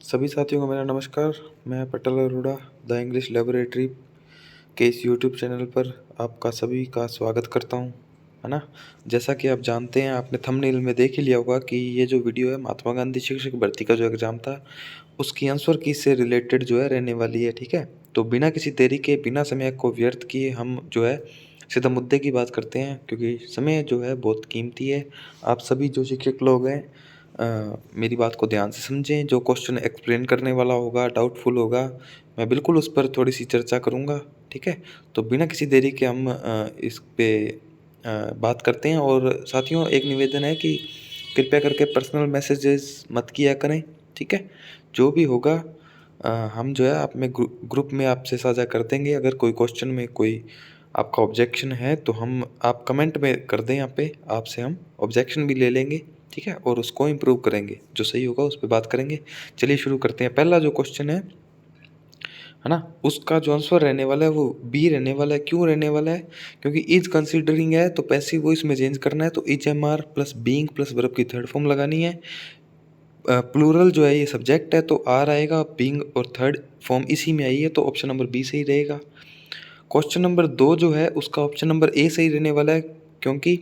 सभी साथियों को मेरा नमस्कार। मैं Patel Arora the English laboratory के इस यूट्यूब चैनल पर आपका सभी का स्वागत करता हूं, है ना। जैसा कि आप जानते हैं, आपने थंबनेल में देख ही लिया होगा कि ये जो वीडियो है महात्मा गांधी शिक्षक भर्ती का जो एग्ज़ाम था उसकी आंसर की से रिलेटेड जो है रहने वाली है। ठीक है, तो बिना किसी देरी के, बिना समय को व्यर्थ किए हम जो है सीधा मुद्दे की बात करते हैं, क्योंकि समय जो है बहुत कीमती है। आप सभी जो शिक्षक लोग हैं, मेरी बात को ध्यान से समझें। जो क्वेश्चन एक्सप्लेन करने वाला होगा, डाउटफुल होगा, मैं बिल्कुल उस पर थोड़ी सी चर्चा करूँगा। ठीक है, तो बिना किसी देरी के हम इस पे बात करते हैं। और साथियों, एक निवेदन है कि कृपया करके पर्सनल मैसेजेस मत किया करें। ठीक है, जो भी होगा हम जो है आप में ग्रुप में आपसे साझा कर देंगे। अगर कोई क्वेश्चन में कोई आपका ऑब्जेक्शन है तो हम आप कमेंट में कर दें, यहाँ पे आपसे हम ऑब्जेक्शन भी ले लेंगे। ठीक है, और उसको इम्प्रूव करेंगे, जो सही होगा उस पर बात करेंगे। चलिए शुरू करते हैं। पहला जो क्वेश्चन है ना, उसका जो आंसर रहने वाला है वो बी रहने वाला है। क्यों रहने वाला है? क्योंकि इज कंसीडरिंग है तो पैसिव वॉइस में चेंज करना है, तो is am are plus being plus verb की थर्ड फॉर्म लगानी है। प्लूरल जो है ये सब्जेक्ट है तो आर आएगा, बीइंग और थर्ड फॉर्म इसी में आई है, तो ऑप्शन नंबर बी सही रहेगा। क्वेश्चन नंबर 2 जो है उसका ऑप्शन नंबर ए सही रहने वाला है, क्योंकि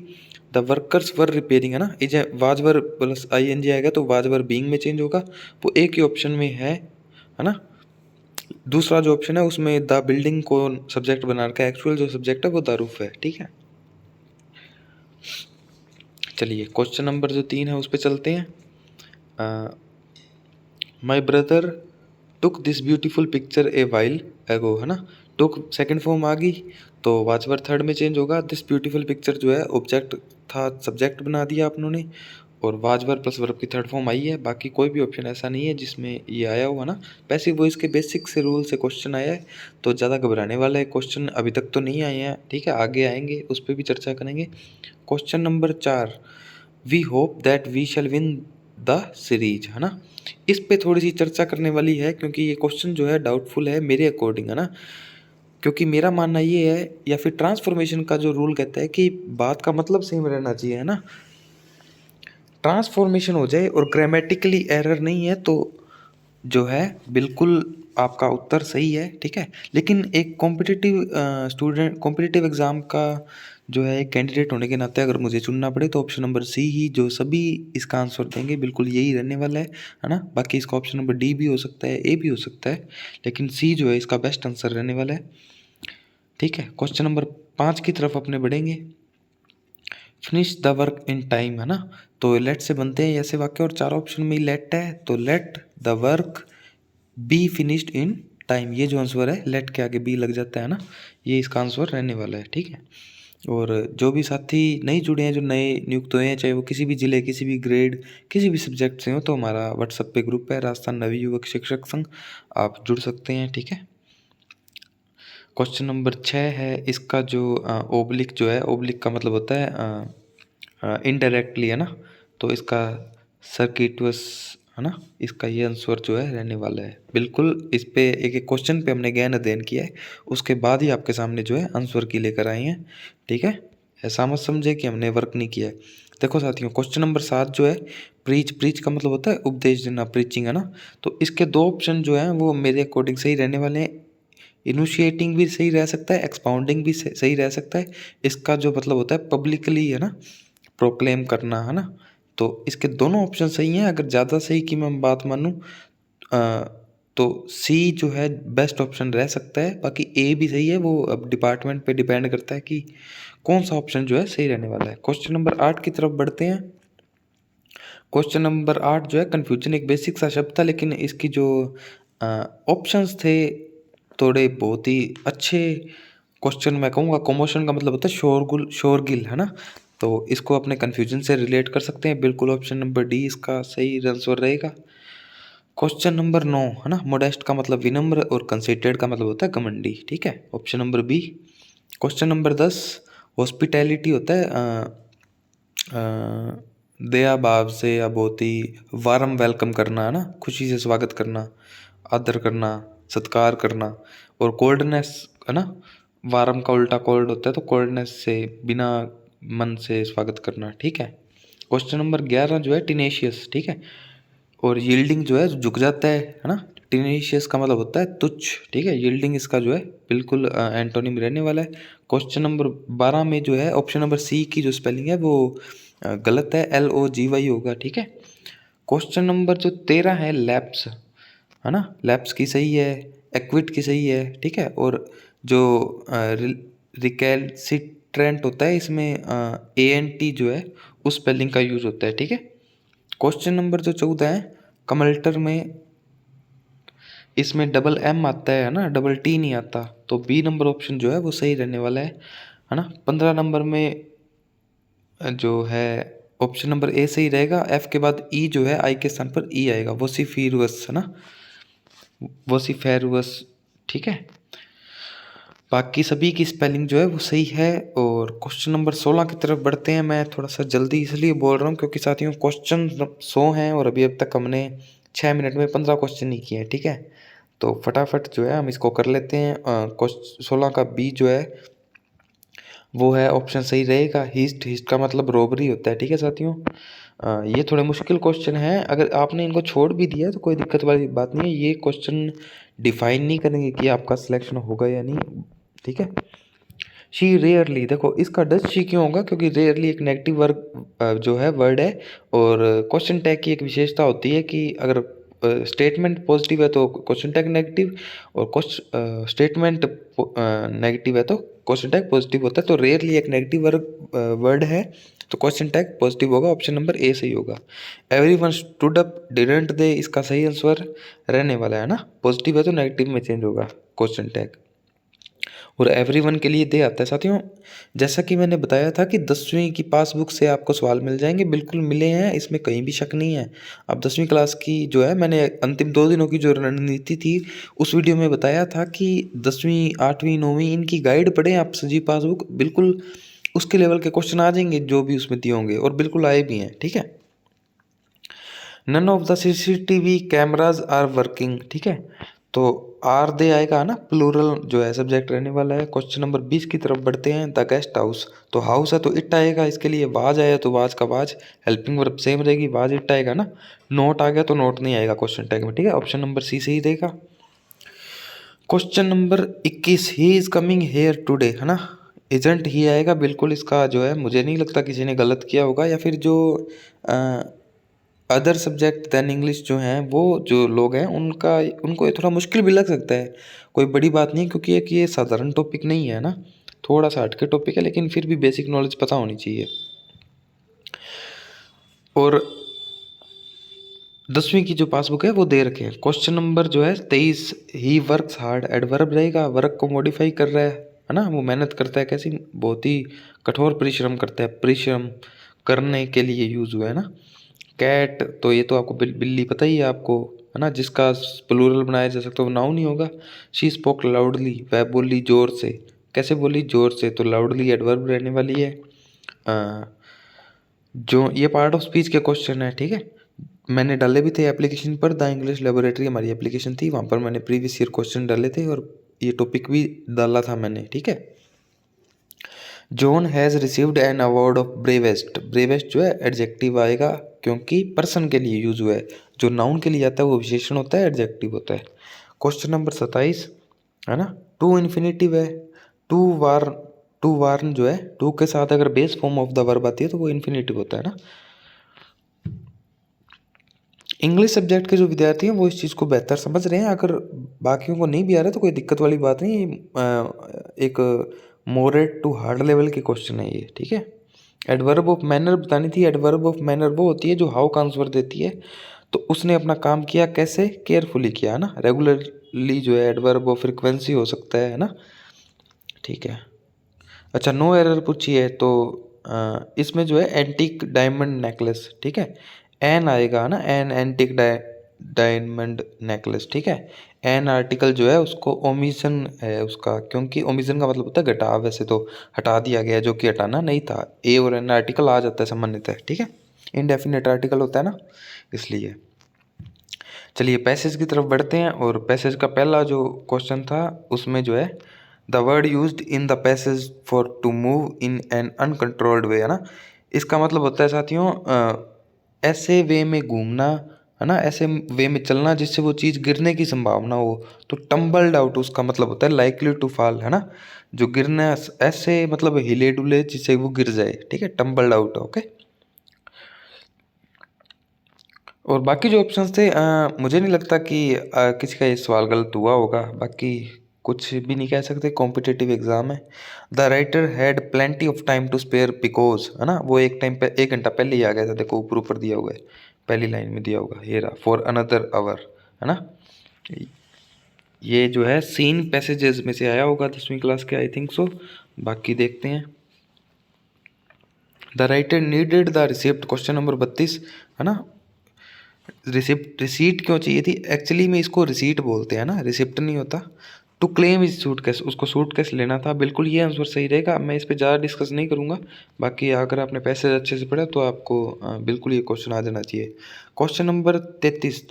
द वर्कर्स वर रिपेयरिंग है ना, is was were plus I N G आएगा तो वाज वर बीइंग में चेंज होगा, वो एक ही ऑप्शन में है ना। दूसरा जो ऑप्शन है उसमें द बिल्डिंग को सब्जेक्ट बना रखा है, एक्चुअल जो सब्जेक्ट है वो द रूफ है। ठीक है, चलिए क्वेश्चन नंबर जो 3 है उस पर चलते हैं। My brother took this beautiful picture a while एगो, है ना। टुक सेकंड फॉर्म आ गई तो वाचवर थर्ड में चेंज होगा। दिस ब्यूटीफुल पिक्चर जो है ऑब्जेक्ट था, सब्जेक्ट बना दिया आप लोगों ने, और वाजवर प्लस वर्ब की थर्ड फॉर्म आई है। बाकी कोई भी ऑप्शन ऐसा नहीं है जिसमें ये आया हुआ ना। पैसिव वॉइस के बेसिक से रूल से क्वेश्चन आया है, तो ज़्यादा घबराने वाले क्वेश्चन अभी तक तो नहीं आए हैं। ठीक है, आगे आएंगे, उस पर भी चर्चा करेंगे। Question number 4, we hope that we shall win the series, है ना। इस पे थोड़ी सी चर्चा करने वाली है, क्योंकि ये क्वेश्चन जो है डाउटफुल है मेरे अकॉर्डिंग, है ना। क्योंकि मेरा मानना ये है, या फिर ट्रांसफॉर्मेशन का जो रूल कहता है कि बात का मतलब सेम रहना चाहिए, है ना। ट्रांसफॉर्मेशन हो जाए और ग्रामेटिकली एरर नहीं है तो जो है बिल्कुल आपका उत्तर सही है। ठीक है, लेकिन एक कॉम्पिटिटिव स्टूडेंट, कॉम्पिटिटिव एग्ज़ाम का जो है एक कैंडिडेट होने के नाते अगर मुझे चुनना पड़े तो ऑप्शन नंबर सी ही जो सभी इसका आंसर देंगे, बिल्कुल यही रहने वाला है ना। बाकी इसका ऑप्शन नंबर डी भी हो सकता है, ए भी हो सकता है, लेकिन सी जो है इसका बेस्ट आंसर रहने वाला है। ठीक है, क्वेश्चन नंबर 5 की तरफ अपने बढ़ेंगे। Finish the work in time, है ना। तो लेट से बनते हैं ऐसे वाक्य, और चार ऑप्शन में लेट है तो let the work be finished in time, ये जो आंसर है लेट के आगे बी लग जाता है ना, ये इसका आंसर रहने वाला है। ठीक है, और जो भी साथी नहीं जुड़े हैं, जो नए नियुक्त हुए हैं, चाहे वो किसी भी जिले, किसी भी ग्रेड, किसी भी सब्जेक्ट से हो, तो हमारा व्हाट्सएप पे ग्रुप है राजस्थान नवयुवक शिक्षक संघ, आप जुड़ सकते हैं। ठीक है, क्वेश्चन नंबर 6 है, इसका जो ओब्लिक जो है, ओब्लिक का मतलब होता है इनडायरेक्टली, है ना। तो इसका सर्किटवस, है ना, इसका ये आंसर जो है रहने वाला है। बिल्कुल इस पे एक एक क्वेश्चन पे हमने गहन अध्ययन किया है, उसके बाद ही आपके सामने जो है आंसर की लेकर आए हैं। ठीक है, ऐसा मत समझे कि हमने वर्क नहीं किया है। देखो साथियों, क्वेश्चन नंबर 7 जो है, प्रीच, प्रीच का मतलब होता है उपदेश देना, प्रीचिंग, है ना। तो इसके दो ऑप्शन जो हैं वो मेरे अकॉर्डिंग सही रहने वाले हैं। इनिशिएटिंग भी सही रह सकता है, एक्सपाउंडिंग भी सही रह सकता है। इसका जो मतलब होता है पब्लिकली, है ना, प्रोक्लेम करना, है ना। तो इसके दोनों ऑप्शन सही हैं। अगर ज़्यादा सही की मैं बात मानूँ तो सी जो है बेस्ट ऑप्शन रह सकता है। बाकी ए भी सही है, वो अब डिपार्टमेंट पे डिपेंड करता है कि कौन सा ऑप्शन जो है सही रहने वाला है। क्वेश्चन नंबर 8 की तरफ बढ़ते हैं। क्वेश्चन नंबर 8 जो है, कन्फ्यूजन एक बेसिक सा शब्द था, लेकिन इसकी जो ऑप्शंस थे थोड़े बहुत ही अच्छे। क्वेश्चन मैं कहूँगा कमोशन का मतलब होता है शोरगुल, शोरगिल, है ना। तो इसको अपने कन्फ्यूजन से रिलेट कर सकते हैं। बिल्कुल ऑप्शन नंबर डी इसका सही आंसर रहेगा। क्वेश्चन नंबर 9, है ना, मोडेस्ट का मतलब विनम्र और कंसीडर्ड का मतलब होता है घमंडी। ठीक है, option number B. Question number 10, hospitality होता है दया भाव से या बहुत ही वार्म वेलकम करना, है ना, खुशी से स्वागत करना, आदर करना, सत्कार करना। और कोल्डनेस, है ना, वार्म का उल्टा कोल्ड होता है, तो कोल्डनेस से बिना मन से स्वागत करना। ठीक है, क्वेश्चन नंबर 11 जो है टिनेशियस। ठीक है, और यील्डिंग जो है झुक जाता है ना। टेनेशियस का मतलब होता है तुच्छ, ठीक है। यील्डिंग इसका जो है बिल्कुल एंटोनिम रहने वाला है। क्वेश्चन नंबर 12 में जो है ऑप्शन नंबर सी की जो स्पेलिंग है वो गलत है, LOGY होगा, ठीक है। क्वेश्चन नंबर जो 13 है लैप्स, है ना, लैप्स की सही है, एक्विट की सही है, ठीक है। और जो रिकैल्सिट्रेंट होता है इसमें ANT जो है उस स्पेलिंग का यूज होता है, ठीक है। क्वेश्चन नंबर जो 14 है कमल्टर में, इसमें डबल M आता है ना, डबल T नहीं आता, तो बी नंबर ऑप्शन जो है वो सही रहने वाला है ना। 15 नंबर में जो है ऑप्शन नंबर ए सही रहेगा। F के बाद E जो है, I के स्थान पर E आएगा, वोसिफिरुस है ना, वोसिफेरुस, ठीक है। बाकी सभी की स्पेलिंग जो है वो सही है। और क्वेश्चन नंबर 16 की तरफ बढ़ते हैं। मैं थोड़ा सा जल्दी इसलिए बोल रहा हूँ क्योंकि साथियों क्वेश्चन 100 हैं और अभी अब तक हमने 6 मिनट में 15 क्वेश्चन ही किए हैं, ठीक है। तो फटाफट जो है हम इसको कर लेते हैं। क्वेश्चन 16 का बी जो है वो है ऑप्शन सही रहेगा, हीस्ट। हीस्ट का मतलब रॉबरी होता है, ठीक है साथियों। ये थोड़े मुश्किल क्वेश्चन हैं, अगर आपने इनको छोड़ भी दिया तो कोई दिक्कत वाली बात नहीं है। ये क्वेश्चन डिफाइन नहीं करेंगे कि आपका सिलेक्शन होगा या नहीं, ठीक है। शी रेयरली, देखो इसका डच शी क्यों होगा, क्योंकि रेयरली एक नेगेटिव वर्ड जो है वर्ड है। और क्वेश्चन टैग की एक विशेषता होती है कि अगर स्टेटमेंट पॉजिटिव है तो क्वेश्चन टैग नेगेटिव, और स्टेटमेंट नेगेटिव है तो क्वेश्चन टैग पॉजिटिव होता है। तो रेयरली एक नेगेटिव वर्ड है तो क्वेश्चन टैग पॉजिटिव होगा, ऑप्शन नंबर ए सही होगा। Everyone stood up didn't they, इसका सही आंसर रहने वाला है ना। पॉजिटिव है तो नेगेटिव में चेंज होगा क्वेश्चन टैग। और एवरीवन के लिए दे आता है साथियों। जैसा कि मैंने बताया था कि 10वीं की पासबुक से आपको सवाल मिल जाएंगे, बिल्कुल मिले हैं, इसमें कहीं भी शक नहीं है। अब 10वीं क्लास की जो है, मैंने अंतिम 2 दिनों की जो रणनीति थी उस वीडियो में बताया था कि 10वीं 8वीं 9वीं इनकी गाइड पढ़ें आप, संजीव पासबुक, बिल्कुल उसके लेवल के क्वेश्चन आ जाएंगे जो भी उसमें दिए होंगे, और बिल्कुल आए भी हैं, ठीक है। None of the CCTV cameras are working, ठीक है। तो आर दे आएगा ना, प्लूरल जो है सब्जेक्ट रहने वाला है। क्वेश्चन नंबर 20 की तरफ बढ़ते हैं। द गेस्ट हाउस, तो हाउस है तो इट आएगा, इसके लिए वाज आया तो वाज का वाज, हेल्पिंग वर्ब सेम रहेगी, वाज इट आएगा ना। नोट आ गया तो नोट नहीं आएगा क्वेश्चन टैग में, ठीक है। ऑप्शन नंबर सी सही रहेगा। Question number 21, he is coming here today, है ना, इजेंट ही आएगा, बिल्कुल इसका जो है मुझे नहीं लगता किसी ने गलत किया होगा, या फिर जो अदर सब्जेक्ट दैन इंग्लिश जो हैं वो जो लोग हैं उनका उनको ये थोड़ा मुश्किल भी लग सकता है। कोई बड़ी बात नहीं, क्योंकि एक ये साधारण टॉपिक नहीं है ना, थोड़ा सा हटके टॉपिक है, लेकिन फिर भी बेसिक नॉलेज पता होनी चाहिए। और 10वीं की जो पासबुक है वो दे रखे हैं। क्वेश्चन नंबर जो है 23, ही वर्क्स हार्ड, एडवर्ब रहेगा, वर्क को मॉडिफाई कर रहा है ना, वो मेहनत करता है, कैसी बहुत ही कठोर परिश्रम करता है, परिश्रम करने के लिए यूज हुआ है ना। कैट, तो ये तो आपको बिल्ली पता ही है आपको, है ना, जिसका प्लूरल बनाया जा सकता है वो नाउन ही होगा। शी स्पोक लाउडली, वह बोली जोर से, कैसे बोली, जोर से, तो लाउडली एडवर्ब रहने वाली है। जो ये पार्ट ऑफ स्पीच के क्वेश्चन है, ठीक है, मैंने डाले भी थे एप्लीकेशन पर। द इंग्लिश लेबोरेटरी हमारी एप्लीकेशन थी, वहाँ पर मैंने प्रीवियस ईयर क्वेश्चन डाले थे और ये टॉपिक भी डाला था मैंने, ठीक है। John has received an award of bravest, bravest जो है एडजेक्टिव आएगा क्योंकि पर्सन के लिए यूज हुआ है। जो नाउन के लिए आता है वो विशेषण होता है, एडजेक्टिव होता है। क्वेश्चन नंबर 27, है ना, टू इन्फिनेटिव है, टू वार, टू वार्न जो है, टू के साथ अगर base form of the verb आती है तो वो इन्फिनेटिव होता है ना। इंग्लिश सब्जेक्ट के जो विद्यार्थी हैं वो इस चीज़ को बेहतर समझ रहे हैं, अगर बाकियों को नहीं भी आ रहा है तो कोई दिक्कत वाली बात नहीं। एक मोरेट टू हार्ड लेवल के क्वेश्चन है ये, ठीक है। एडवर्ब ऑफ मैनर बतानी थी। एडवर्ब ऑफ मैनर वो होती है जो हाउ का आंसर देती है, तो उसने अपना काम किया कैसे, केयरफुली किया, है ना। रेगुलरली जो है एडवर्ब ऑफ फ्रिक्वेंसी हो सकता है ना, ठीक है। अच्छा, नो एरर पूछी है तो इसमें जो है एंटीक डायमंड नेकलेस, ठीक है, एन आएगा ना, एन एंटीक डायमंड नेकलेस, ठीक है। एन आर्टिकल जो है उसको ओमिशन है उसका, क्योंकि ओमिशन का मतलब होता है घटाव, वैसे तो हटा दिया गया जो कि हटाना नहीं था। ए और एन आर्टिकल आ जाता है सामान्यतः, ठीक है, इनडेफिनेट आर्टिकल होता है ना, इसलिए। चलिए पैसेज की तरफ बढ़ते हैं, और पैसेज का पहला जो क्वेश्चन था उसमें जो है the word used in the passage for to move in an uncontrolled way, है ना। इसका मतलब होता है साथियों ऐसे वे में घूमना है ना, ऐसे वे में चलना जिससे वो चीज़ गिरने की संभावना हो। तो टम्बल्ड आउट उसका मतलब होता है लाइकली टू फॉल, है ना, जो गिरना ऐसे मतलब हिले डुले जिससे वो गिर जाए, ठीक है, टम्बल्ड आउट। ओके, और बाकी जो ऑप्शंस थे मुझे नहीं लगता कि किसी का ये सवाल गलत हुआ होगा, बाकी कुछ भी नहीं कह सकते, कॉम्पिटिटिव एग्जाम है। The writer had plenty of time to spare because, है ना, वो एक टाइम पे 1 घंटा पहले ही आ गया था, देखो ऊपर ऊपर दिया हुआ है, पहली लाइन में दिया होगा, ये रहा, फॉर अनदर आवर, है ना। ये जो है सीन पैसेजेस में से आया होगा 10वीं क्लास के, आई थिंक सो। बाकी देखते हैं। The writer needed the receipt, question number 32, है ना। रिसिप्ट, रिसीट क्यों चाहिए थी, एक्चुअली में इसको रिसीट बोलते हैं ना, रिसिप्ट नहीं होता। टू क्लेम इज सूटकेस, उसको सूटकेस लेना था, बिल्कुल ये आंसर सही रहेगा। मैं इस पर ज़्यादा डिस्कस नहीं करूँगा, बाकी अगर आपने पैसे अच्छे से पढ़ा तो आपको बिल्कुल ये क्वेश्चन आ जाना चाहिए। क्वेश्चन नंबर 33,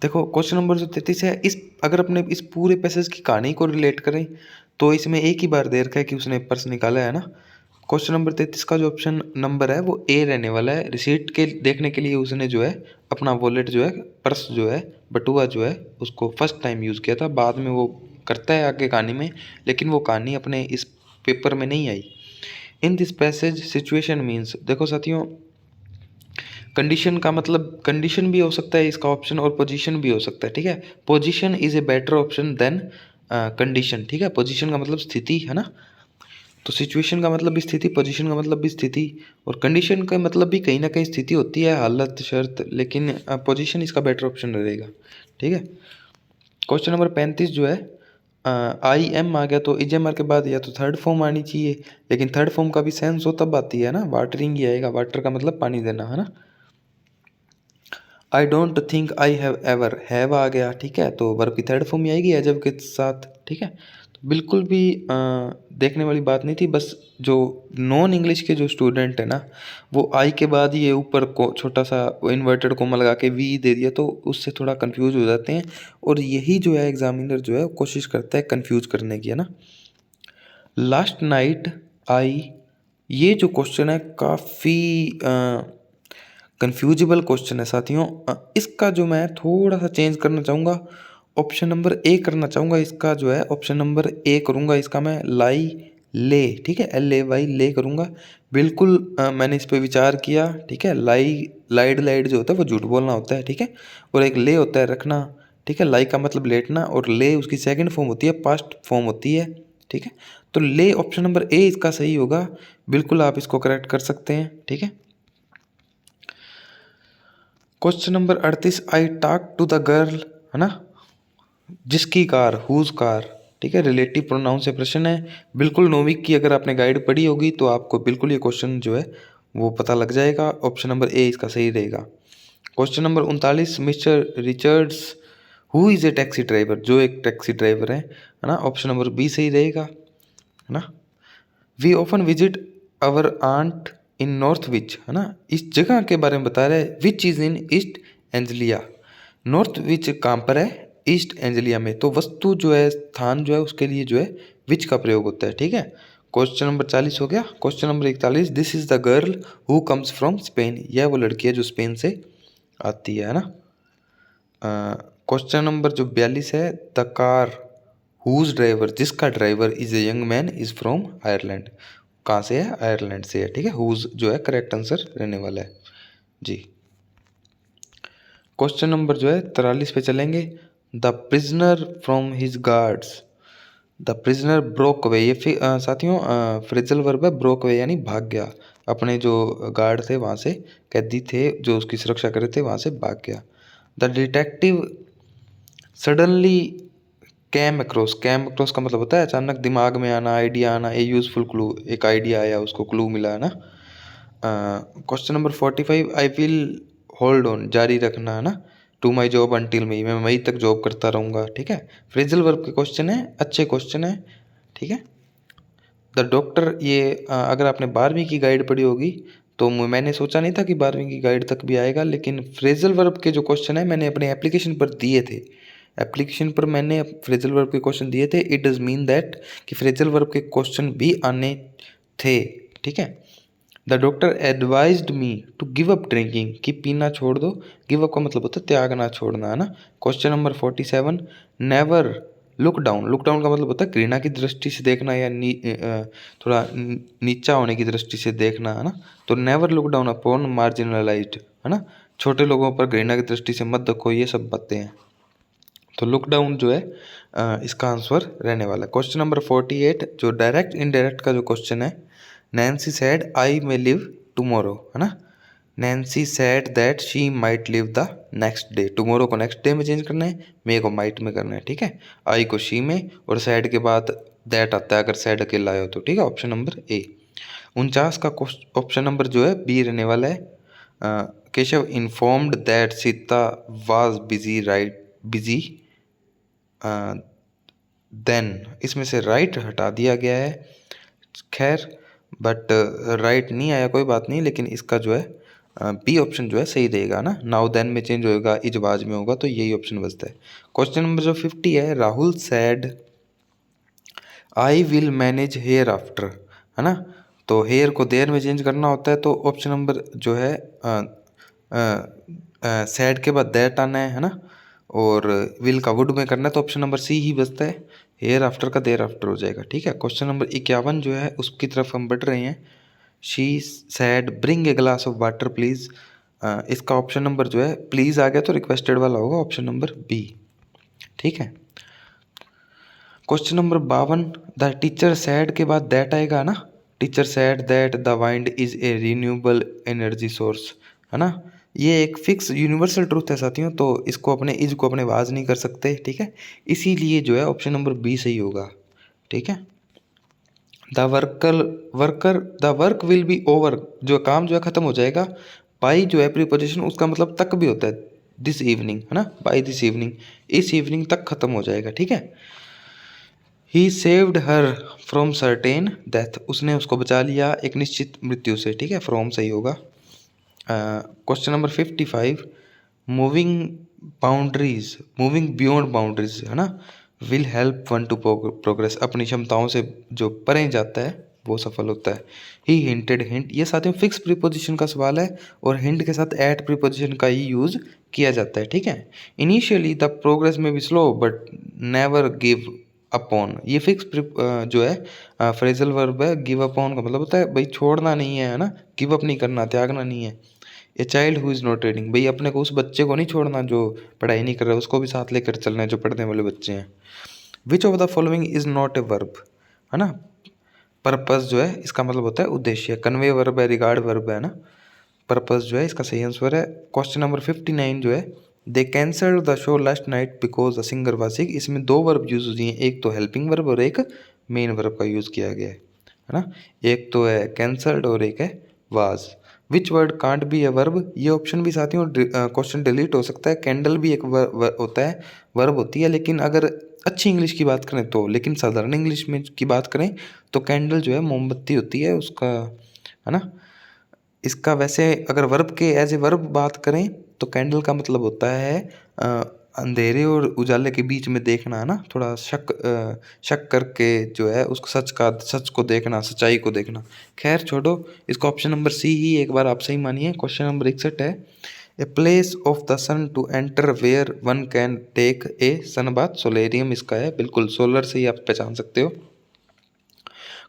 देखो क्वेश्चन नंबर जो 33 है, इस अगर अपने इस पूरे पैसेज की कहानी को रिलेट करें तो इसमें एक ही बार दे रखा है कि उसने पर्स निकाला है ना। क्वेश्चन नंबर 33 का जो ऑप्शन नंबर है वो ए रहने वाला है। रिसीट के देखने के लिए उसने जो है अपना वॉलेट जो है, पर्स जो है, बटुआ जो है, उसको फर्स्ट टाइम यूज़ किया था, बाद में वो करता है आगे कहानी में, लेकिन वो कहानी अपने इस पेपर में नहीं आई। In this passage situation means, देखो साथियों, कंडीशन का मतलब कंडीशन भी हो सकता है इसका ऑप्शन, और पोजीशन भी हो सकता है, ठीक है। Position is a better option than condition, ठीक है। पोजीशन का मतलब स्थिति, है ना, तो सिचुएशन का मतलब भी स्थिति, पोजीशन का मतलब भी स्थिति, और कंडीशन का मतलब भी कहीं ना कहीं स्थिति होती है, हालत, शर्त, लेकिन पोजीशन इसका बेटर ऑप्शन रहेगा, ठीक है। क्वेश्चन नंबर 35 जो है, आई एम आ गया तो इजेमआर के बाद या तो थर्ड फॉर्म आनी चाहिए, लेकिन थर्ड फॉर्म का भी सेंस हो तब आती है ना, वाटरिंग ही आएगा, वाटर का मतलब पानी देना, है ना। I don't think I have ever, have आ गया, ठीक है, तो वर्ब की थर्ड फॉर्म ही आएगी एजब के साथ, ठीक है। तो बिल्कुल भी देखने वाली बात नहीं थी, बस जो नॉन इंग्लिश के जो स्टूडेंट है ना, वो आई के बाद ये ऊपर को छोटा सा इन्वर्टेड कोमा लगा के वी दे दिया, तो उससे थोड़ा कंफ्यूज हो जाते हैं, और यही जो है एग्जामिनर जो है कोशिश करता है कंफ्यूज करने की, है ना। लास्ट नाइट आई, ये जो क्वेश्चन है काफ़ी कन्फ्यूजिबल क्वेश्चन है साथियों। इसका जो मैं थोड़ा सा चेंज करना चाहूँगा, ऑप्शन नंबर ए करना चाहूँगा, इसका जो है ऑप्शन नंबर ए करूँगा, इसका मैं लाई ले, ठीक है, LAY ले करूँगा। बिल्कुल मैंने इस पे विचार किया, ठीक है। लाइड लाइड जो होता है वो झूठ बोलना होता है, ठीक है, और एक ले होता है रखना, ठीक है। लाई का मतलब लेटना, और ले उसकी सेकंड फॉर्म होती है, पास्ट फॉर्म होती है, ठीक है। तो ले ऑप्शन नंबर ए इसका सही होगा, बिल्कुल आप इसको करेक्ट कर सकते हैं, ठीक है। Question number 38, I talk to the girl, है ना, जिसकी कार, हुज कार, ठीक है, रिलेटिव प्रोनाउन से प्रश्न है। बिल्कुल नोविक की अगर आपने गाइड पढ़ी होगी तो आपको बिल्कुल ये क्वेश्चन जो है वो पता लग जाएगा। ऑप्शन नंबर ए इसका सही रहेगा। Question number 39, mister Richards who is a taxi driver, जो एक टैक्सी ड्राइवर है ना, ऑप्शन नंबर बी सही रहेगा, है ना। We often visit our aunt in Norwich, है ना, इस जगह के बारे में बता रहा है, which is in East Anglia, Norwich कहाँ पर है, ईस्ट एंजलिया में, तो वस्तु जो है, स्थान जो है, उसके लिए जो है विच का प्रयोग होता है, ठीक है। क्वेश्चन नंबर 40 हो गया। Question number 41, this is the girl who comes from Spain, यह वो लड़की है जो स्पेन से आती है ना। क्वेश्चन नंबर जो 42 है, द कार हुज ड्राइवर, जिसका driver is a young man is from Ireland, कहाँ से है, आयरलैंड से है, ठीक है। हुज जो है करेक्ट आंसर रहने वाला है जी। क्वेश्चन नंबर जो है 43 पे चलेंगे। The prisoner from his guards, the prisoner broke away, ये साथियों फ्रेजल वर्ब है, ब्रोक अवे यानी भाग गया, अपने जो गार्ड थे वहाँ से, कैदी थे जो उसकी सुरक्षा कर रहे थे वहाँ से भाग गया। The detective suddenly came across, came across का मतलब होता है अचानक दिमाग में आना, आइडिया आना, ए यूजफुल क्लू, एक आइडिया आया, उसको क्लू मिला, है ना। Question number 45, I will hold on, जारी रखना, है ना, टू माई जॉब अनटिल मई, मैं मई तक जॉब करता रहूँगा, ठीक है। फ्रेजल वर्ब के क्वेश्चन है, अच्छे क्वेश्चन है, ठीक है। द डॉक्टर, ये अगर आपने 12वीं की गाइड पढ़ी होगी तो मैंने सोचा नहीं था कि 12वीं की गाइड तक भी आएगा, लेकिन फ्रेजल वर्ब के जो क्वेश्चन है मैंने अपने एप्लीकेशन पर दिए थे, एप्लीकेशन पर मैंने फ्रेजल वर्ब के क्वेश्चन दिए थे। इट डज मीन दैट कि फ्रेजल वर्ब के क्वेश्चन भी आने थे, ठीक है। The doctor advised me to give up drinking, कि पीना छोड़ दो। गिव अप का मतलब होता है त्यागना, छोड़ना, है ना। Question number 47, never look down. Look down का मतलब होता है घृणा की दृष्टि से देखना या थोड़ा नीचा होने की दृष्टि से देखना, है ना। तो never look down upon marginalised, है ना। छोटे लोगों पर घृणा की दृष्टि से मत देखो, ये सब बातें हैं। तो लुक डाउन जो है इसका आंसर रहने वाला है। क्वेश्चन नंबर 48 जो डायरेक्ट इनडायरेक्ट का जो क्वेश्चन है, Nancy said I may live tomorrow, है ना। Nancy said that she might live the next day. Tomorrow को नेक्स्ट डे में चेंज करना है, मे को माइट में करना है, ठीक है। आई को शी में, और सैड के बाद दैट आता है अगर सैड अकेला आया हो तो, ठीक है। Option number A. 49 का ऑप्शन नंबर जो है बी रहने वाला है। Keshav informed that Sita was busy, right busy then, इसमें से राइट हटा दिया गया है। खैर बट राइट नहीं आया, कोई बात नहीं, लेकिन इसका जो है बी ऑप्शन जो है सही रहेगा ना। नाउ देन में चेंज होगा, इजवाज में होगा, तो यही ऑप्शन बचता है। क्वेश्चन नंबर जो 50 है, Rahul said I will manage hereafter, है ना। तो हेयर को देर में चेंज करना होता है, तो ऑप्शन नंबर जो है सैड के बाद दैट आना है ना। और विल का वुड में करना है, तो ऑप्शन नंबर सी ही बचता है। हेयर आफ्टर का देर आफ्टर हो जाएगा, ठीक है। क्वेश्चन नंबर 51 जो है उसकी तरफ हम बढ़ रहे हैं। She said bring a glass of water please. इसका ऑप्शन नंबर जो है प्लीज़ आ गया तो रिक्वेस्टेड वाला होगा, ऑप्शन नंबर बी, ठीक है। Question number 52, the teacher sad के बाद दैट आएगा ना। Teacher sad that the wind is a renewable energy source, है ना। ये एक फिक्स यूनिवर्सल ट्रूथ है साथियों, तो इसको अपने इज को अपने वाज नहीं कर सकते, ठीक है। इसीलिए जो है ऑप्शन नंबर बी सही होगा, ठीक है। The work will be over, जो काम जो है खत्म हो जाएगा। बाई जो है प्रीपोजिशन, उसका मतलब तक भी होता है। दिस इवनिंग, है ना, बाई दिस इवनिंग, इस इवनिंग तक खत्म हो जाएगा, ठीक है। He saved her from certain death, उसने उसको बचा लिया एक निश्चित मृत्यु से, ठीक है। फ्रॉम सही होगा। Question number 55, moving boundaries, moving beyond boundaries, है ना, will help one two progress, अपनी क्षमताओं से जो परे जाता है वो सफल होता है। ही हिंटेड, हिंट ये साथियों फिक्स प्रीपोजिशन का सवाल है, और हिंट के साथ एट प्रीपोजिशन का ही यूज किया जाता है, ठीक है। इनिशियली द प्रोग्रेस में be slow but never give upon, ये फिक्स जो है फ्रेजल वर्ब है। गिव अपॉन का मतलब होता है भाई छोड़ना नहीं है ना, गिव अप नहीं करना, त्यागना नहीं है। A child who is not reading, भाई अपने को उस बच्चे को नहीं छोड़ना जो पढ़ाई नहीं कर रहा है, उसको भी साथ लेकर चलना है जो पढ़ने वाले बच्चे हैं। Which of the following is not a verb, है ना। पर्पस जो है इसका मतलब होता है उद्देश्य। कन्वे वर्ब है, रिगार्ड वर्ब है ना। पर्पस जो है इसका सही आंसर है। क्वेश्चन नंबर 59 जो है, they cancelled the show last night because the singer was sick, इसमें दो वर्ब यूज हुई हैं, एक तो हेल्पिंग वर्ब और एक मेन वर्ब का यूज किया गया है ना। एक तो है कैंसल्ड और एक है was. Which word can't be a verb, ये ऑप्शन भी साथियों क्वेश्चन डिलीट हो सकता है। कैंडल भी एक होता है, वर्ब होती है, लेकिन अगर अच्छी इंग्लिश की बात करें तो, लेकिन साधारण इंग्लिश में की बात करें तो कैंडल जो है मोमबत्ती होती है उसका, है ना। इसका वैसे अगर वर्ब के एज ए वर्ब बात करें तो कैंडल का मतलब होता है अंधेरे और उजाले के बीच में देखना, है ना। थोड़ा शक करके जो है उसको सच को देखना, सच्चाई को देखना। खैर छोड़ो, इसका ऑप्शन नंबर सी ही एक बार आप सही मानिए। क्वेश्चन नंबर 61 है, a place of the sun to enter where one can take a sun bath, solarium इसका है, बिल्कुल सोलर से ही आप पहचान सकते हो।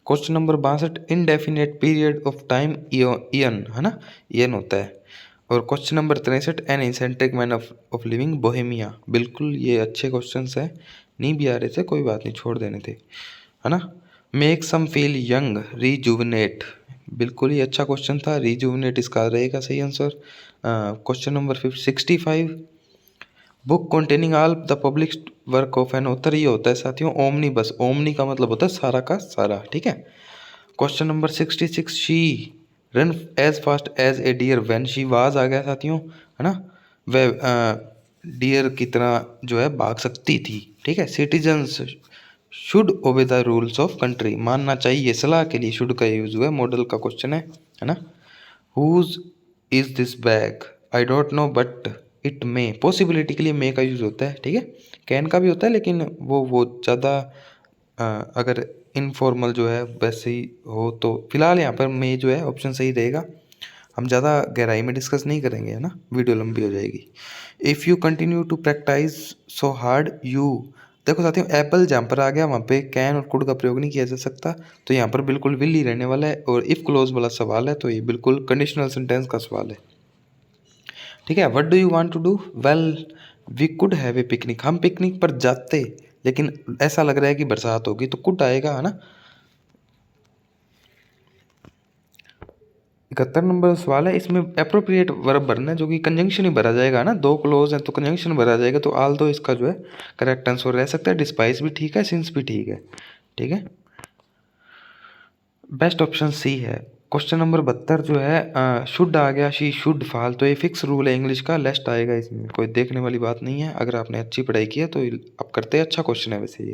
Question number 62, indefinite period of time aeon, है ना, ईयन होता है। और question number 63, an eccentric man of living Bohemia, बिल्कुल ये अच्छे क्वेश्चंस हैं, नहीं भी आ रहे थे कोई बात नहीं, छोड़ देने थे, है ना। Make some feel young, rejuvenate, बिल्कुल ही अच्छा क्वेश्चन था, रिजुवनेट इसका रहेगा सही answer. Question number 65, book containing all the public work of an author, ये होता है साथियों ओमनी बस। ओमनी का मतलब होता है सारा का सारा, ठीक है। Question number 66, she run as fast as a deer when she was, आ गया साथियों, है ना। वह डियर की तरह जो है भाग सकती थी, ठीक है। Citizens should obey the rules of country, मानना चाहिए, सलाह के लिए शुड का यूज हुआ है, मॉडल का क्वेश्चन है ना। Whose is this bag, I don't know but it may, possibility के लिए मे का यूज होता है, ठीक है। कैन का भी होता है लेकिन वो ज़्यादा अगर इनफॉर्मल जो है वैसे ही हो, तो फिलहाल यहाँ पर मे जो है ऑप्शन सही रहेगा। हम ज़्यादा गहराई में डिस्कस नहीं करेंगे, है ना, वीडियो लंबी हो जाएगी। If you continue to practise so hard you, देखो साथियों एप्पल जहाँ पर आ गया वहाँ पे कैन और कुड का प्रयोग नहीं किया जा सकता, तो यहाँ पर बिल्कुल विल ही रहने वाला है। और इफ़ क्लोज वाला सवाल है तो ये बिल्कुल कंडीशनल सेंटेंस का सवाल है, ठीक है। What do you want to do, well we could have a picnic, हम पिकनिक पर जाते, लेकिन ऐसा लग रहा है कि बरसात होगी तो कुड आएगा, है ना। 71 नंबर सवाल है, इसमें अप्रोप्रिएट वर्ब भरना है जो कि कंजंक्शन ही भरा जाएगा ना, दो क्लोज हैं तो कंजंक्शन भरा जाएगा, तो आल दो इसका जो है करेक्ट आंसर रह सकता है। डिस्पाइस भी ठीक है, सिंस भी ठीक है, ठीक है। बेस्ट ऑप्शन सी है। क्वेश्चन नंबर 72 जो है शुड आ गया, शी शुड फाल, तो ये फिक्स रूल है इंग्लिश का, लेस्ट आएगा, इसमें कोई देखने वाली बात नहीं है। अगर आपने अच्छी पढ़ाई की है तो आप करते हैं, अच्छा क्वेश्चन है वैसे ये।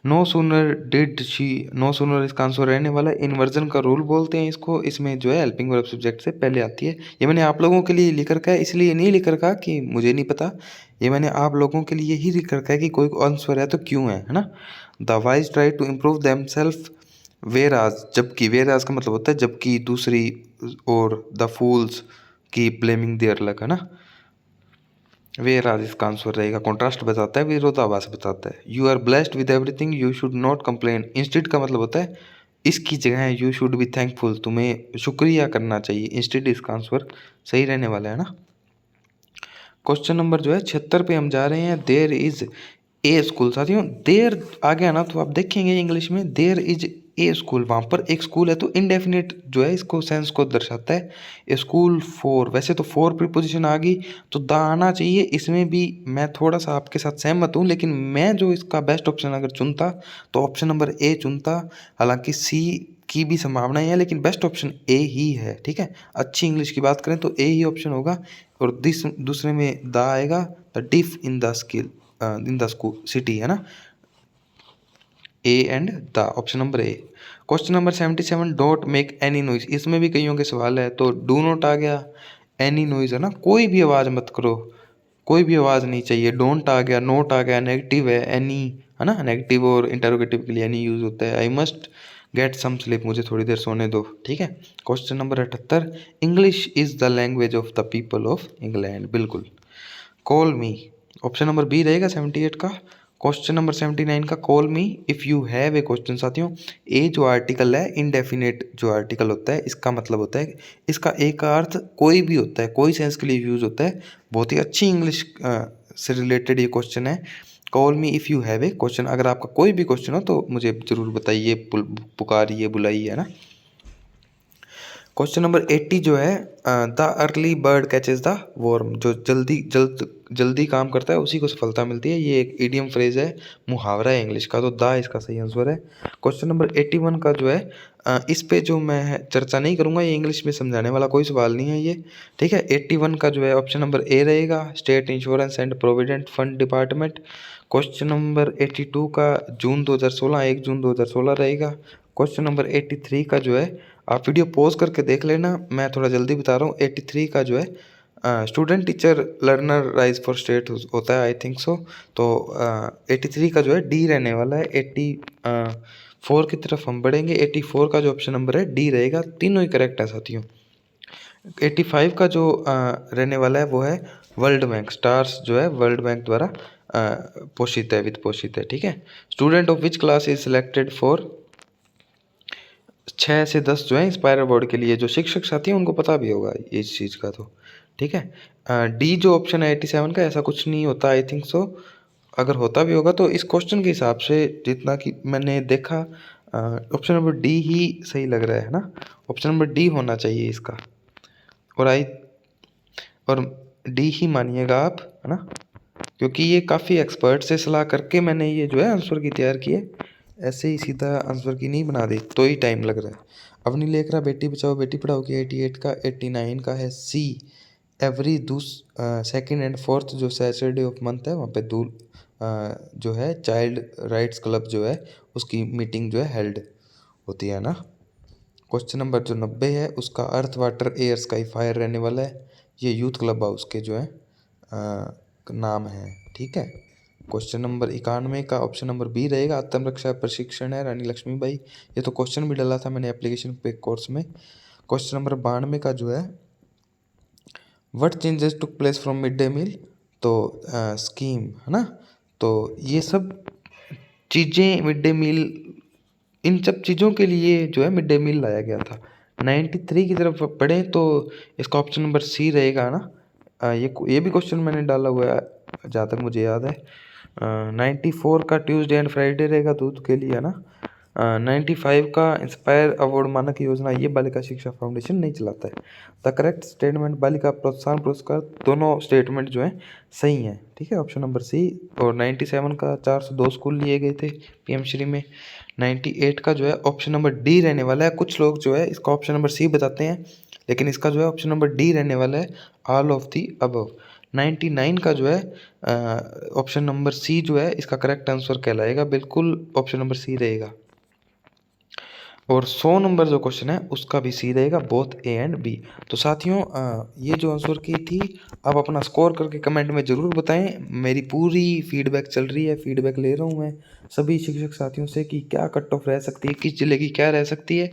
No sooner did she, no sooner इसका आंसर रहने वाला है। इन्वर्जन का रूल बोलते हैं इसको, इसमें जो है हेल्पिंग वर्ब सब्जेक्ट से पहले आती है। ये मैंने आप लोगों के लिए लिख रखा है, इसलिए नहीं लिख रखा कि मुझे नहीं पता, ये मैंने आप लोगों के लिए ही लिख रखा है कि कोई आंसर है तो क्यों है ना। The wise try to improve them self whereas, जबकि वेर आज का मतलब होता है जबकि दूसरी, और द फूल्स की ब्लेमिंग देयर लक, है ना। वेयर आज इसका आंसर रहेगा, कॉन्ट्रास्ट बताता है, विरोधाभास बताता है। You are blessed with everything you should not complain, instead का मतलब होता है इसकी जगह है यू शुड बी थैंकफुल, तुम्हें शुक्रिया करना चाहिए, इंस्टेड इसका आंसर सही रहने वाला है ना। क्वेश्चन नंबर जो है 76 पे हम जा रहे हैं। देयर इज ए स्कूल, साथियों देयर आ गया ना तो आप देखेंगे इंग्लिश में देयर इज ए स्कूल, वहाँ पर एक स्कूल है, तो इनडेफिनेट जो है इसको सेंस को दर्शाता है। ए स्कूल फॉर, वैसे तो फॉर प्रीपोजिशन आ गई तो द आना चाहिए, इसमें भी मैं थोड़ा सा आपके साथ सहमत हूँ, लेकिन मैं जो इसका बेस्ट ऑप्शन अगर चुनता तो ऑप्शन नंबर ए चुनता। हालांकि सी की भी संभावनाएं हैं, लेकिन बेस्ट ऑप्शन ए ही है, ठीक है। अच्छी इंग्लिश की बात करें तो ए ही ऑप्शन होगा। और दूसरे में द आएगा, the diff in the skill in the school city, है ना। A and the, option number A. Question number 77, don't make any noise, इसमें भी कईयों के सवाल है, तो डू नॉट आ गया, एनी नॉइज है ना, कोई भी आवाज़ मत करो, कोई भी आवाज़ नहीं चाहिए। डोंट आ गया, नोट आ गया, नेगेटिव है, एनी है ना, नेगेटिव और इंटरोगेटिव के लिए एनी यूज होता है। I must get some sleep, मुझे थोड़ी देर सोने दो, ठीक है। Question number 78, English is the language of the people of England, बिल्कुल। Call me, option number B रहेगा 78 का। क्वेश्चन नंबर 79 का, call me if you have a question, साथियों ए जो आर्टिकल है, इनडेफिनेट जो आर्टिकल होता है, इसका मतलब होता है, इसका एक का अर्थ कोई भी होता है, कोई सेंस के लिए यूज होता है। बहुत ही अच्छी इंग्लिश से रिलेटेड ये क्वेश्चन है। Call me if you have a question, अगर आपका कोई भी क्वेश्चन हो तो मुझे ज़रूर बताइए, पुकारिए, बुलाइए, है ना। क्वेश्चन नंबर 80 जो है, the early bird catches the worm, जो जल्दी काम करता है उसी को सफलता मिलती है, ये एक इडियम फ्रेज है, मुहावरा है इंग्लिश का, तो द इसका सही आंसर है। क्वेश्चन नंबर 81 का जो है, इस पे जो मैं चर्चा नहीं करूंगा, ये इंग्लिश में समझाने वाला कोई सवाल नहीं है ये, ठीक है। 81 का जो है ऑप्शन नंबर ए रहेगा, state insurance and provident fund department. Question number 82 का जून 2016, 1 जून 2016 रहेगा। क्वेश्चन नंबर 83 का जो है, आप वीडियो पॉज करके देख लेना, मैं थोड़ा जल्दी बता रहा हूँ। 83 का जो है student teacher learner rise for state होता है, आई थिंक सो, तो 83 का जो है डी रहने वाला है। 84 की तरफ हम बढ़ेंगे, 84 का जो ऑप्शन नंबर है डी रहेगा, तीनों ही करेक्ट है साथियों। 85 का जो रहने वाला है वो है वर्ल्ड बैंक, स्टार्स जो है वर्ल्ड बैंक द्वारा पोषित है, वित्त पोषित है, ठीक है। Student of which class is selected for, 6 से 10 जो है इंस्पायर बोर्ड के लिए, जो शिक्षक साथी हैं उनको पता भी होगा इस चीज़ का, तो ठीक है। डी जो ऑप्शन है 87 का, ऐसा कुछ नहीं होता, आई थिंक सो, अगर होता भी होगा तो इस क्वेश्चन के हिसाब से जितना कि मैंने देखा, ऑप्शन नंबर डी ही सही लग रहा है ना, ऑप्शन नंबर डी होना चाहिए इसका, और डी ही मानिएगा आप, है ना, क्योंकि ये काफ़ी एक्सपर्ट से सलाह करके मैंने ये जो है आंसर की तैयार की है, ऐसे ही सीधा आंसर की नहीं बना दी, तो ही टाइम लग रहा है। अवनी लेख रहा बेटी बचाओ बेटी पढ़ाओ की 88 का, 89 का है सी, एवरी सेकेंड एंड फोर्थ जो सैटरडे ऑफ मंथ है वहाँ पे जो है चाइल्ड राइट्स क्लब जो है उसकी मीटिंग जो है हेल्ड होती है ना। क्वेश्चन नंबर जो 90 है उसका earth water air sky fire रहने वाला है, ये यूथ क्लब हाउस के जो है नाम है, ठीक है। क्वेश्चन नंबर 91 का ऑप्शन नंबर बी रहेगा, आत्मरक्षा प्रशिक्षण है रानी लक्ष्मीबाई। ये तो क्वेश्चन भी डाला था मैंने एप्लीकेशन पे कोर्स में। क्वेश्चन नंबर 92 का जो है, what changes took place from mid day meal, तो स्कीम है ना। तो ये सब चीज़ें मिड डे मील, इन सब चीज़ों के लिए जो है मिड डे मील लाया गया था। 93 की तरफ पढ़ें तो इसका ऑप्शन नंबर सी रहेगा ना। ये भी क्वेश्चन मैंने डाला हुआ है जहाँ तक मुझे याद है। 94 का ट्यूसडे एंड फ्राइडे रहेगा दूध के लिए, है ना। 95 का इंस्पायर अवार्ड मानक योजना ये बालिका शिक्षा फाउंडेशन नहीं चलाता है। द करेक्ट स्टेटमेंट बालिका प्रोत्साहन पुरस्कार, दोनों स्टेटमेंट जो है सही हैं, ठीक है, ऑप्शन नंबर सी। और 97 का 402 स्कूल लिए गए थे पीएम श्री में। 98 का जो है ऑप्शन नंबर डी रहने वाला है। कुछ लोग जो है इसका ऑप्शन नंबर सी बताते हैं, लेकिन इसका जो है ऑप्शन नंबर डी रहने वाला है, ऑल ऑफ दी अबव। 99 का जो है ऑप्शन नंबर सी जो है इसका करेक्ट आंसर कहलाएगा, बिल्कुल ऑप्शन नंबर सी रहेगा। और 100 नंबर जो क्वेश्चन है उसका भी सी रहेगा, बोथ ए एंड बी। तो साथियों ये जो आंसर की थी, आप अपना स्कोर करके कमेंट में ज़रूर बताएं। मेरी पूरी फीडबैक चल रही है, फीडबैक ले रहा हूँ मैं सभी शिक्षक साथियों से कि क्या कट ऑफ रह सकती है, किस जिले की क्या रह सकती है।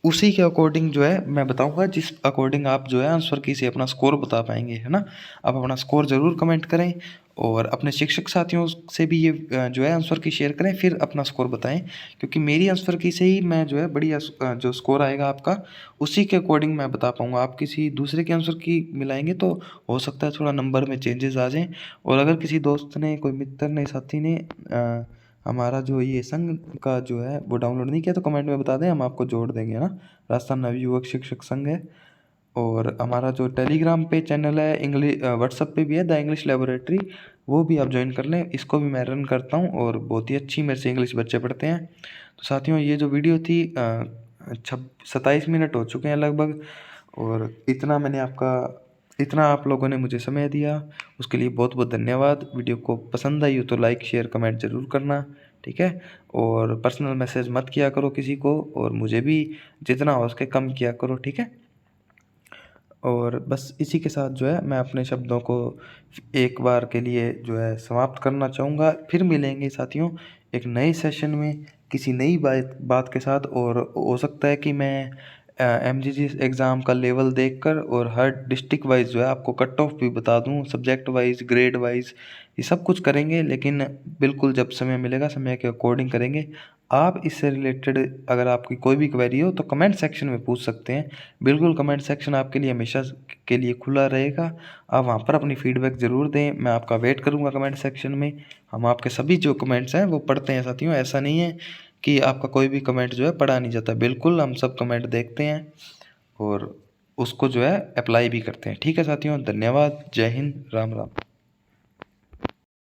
उसी के अकॉर्डिंग जो है मैं बताऊंगा, जिस अकॉर्डिंग आप जो है आंसर की से अपना स्कोर बता पाएंगे, है ना। आप अपना स्कोर ज़रूर कमेंट करें और अपने शिक्षक साथियों से भी ये जो है आंसर की शेयर करें, फिर अपना स्कोर बताएं। क्योंकि मेरी आंसर की से ही मैं जो है बढ़िया जो स्कोर आएगा आपका, उसी के अकॉर्डिंग मैं बता पाऊंगा। आप किसी दूसरे के आंसर की मिलाएंगे तो हो सकता है थोड़ा नंबर में चेंजेस आ जाएँ। और अगर किसी दोस्त ने, कोई मित्र ने, साथी ने हमारा जो ये संघ का जो है वो डाउनलोड नहीं किया तो कमेंट में बता दें, हम आपको जोड़ देंगे, है ना। राजस्थान नवयुवक शिक्षक संघ है। और हमारा जो टेलीग्राम पे चैनल है, इंग्लिश व्हाट्सएप पे भी है, द इंग्लिश लेबोरेटरी, वो भी आप ज्वाइन कर लें। इसको भी मैं रन करता हूँ और बहुत ही अच्छी मेरे से इंग्लिश बच्चे पढ़ते हैं। तो साथियों ये जो वीडियो थी 27 मिनट हो चुके हैं लगभग, और इतना आप लोगों ने मुझे समय दिया, उसके लिए बहुत बहुत धन्यवाद। वीडियो को पसंद आई हो तो लाइक शेयर कमेंट ज़रूर करना, ठीक है। और पर्सनल मैसेज मत किया करो किसी को, और मुझे भी जितना हो सके कम किया करो, ठीक है। और बस इसी के साथ जो है मैं अपने शब्दों को एक बार के लिए जो है समाप्त करना चाहूँगा। फिर मिलेंगे साथियों एक नए सेशन में किसी नई बात के साथ। और हो सकता है कि मैं एमजीजी एग्ज़ाम का लेवल देखकर और हर डिस्ट्रिक्ट वाइज जो है आपको कट ऑफ भी बता दूं, सब्जेक्ट वाइज, ग्रेड वाइज, ये सब कुछ करेंगे। लेकिन बिल्कुल जब समय मिलेगा समय के अकॉर्डिंग करेंगे। आप इससे रिलेटेड अगर आपकी कोई भी क्वेरी हो तो कमेंट सेक्शन में पूछ सकते हैं। बिल्कुल कमेंट सेक्शन आपके लिए हमेशा के लिए खुला रहेगा। आप वहाँ पर अपनी फीडबैक ज़रूर दें, मैं आपका वेट करूँगा कमेंट सेक्शन में। हम आपके सभी जो कमेंट्स हैं वो पढ़ते हैं साथियों, ऐसा नहीं है कि आपका कोई भी कमेंट जो है पढ़ा नहीं जाता। बिल्कुल हम सब कमेंट देखते हैं और उसको जो है अप्लाई भी करते हैं, ठीक है साथियों। धन्यवाद, जय हिंद, राम राम।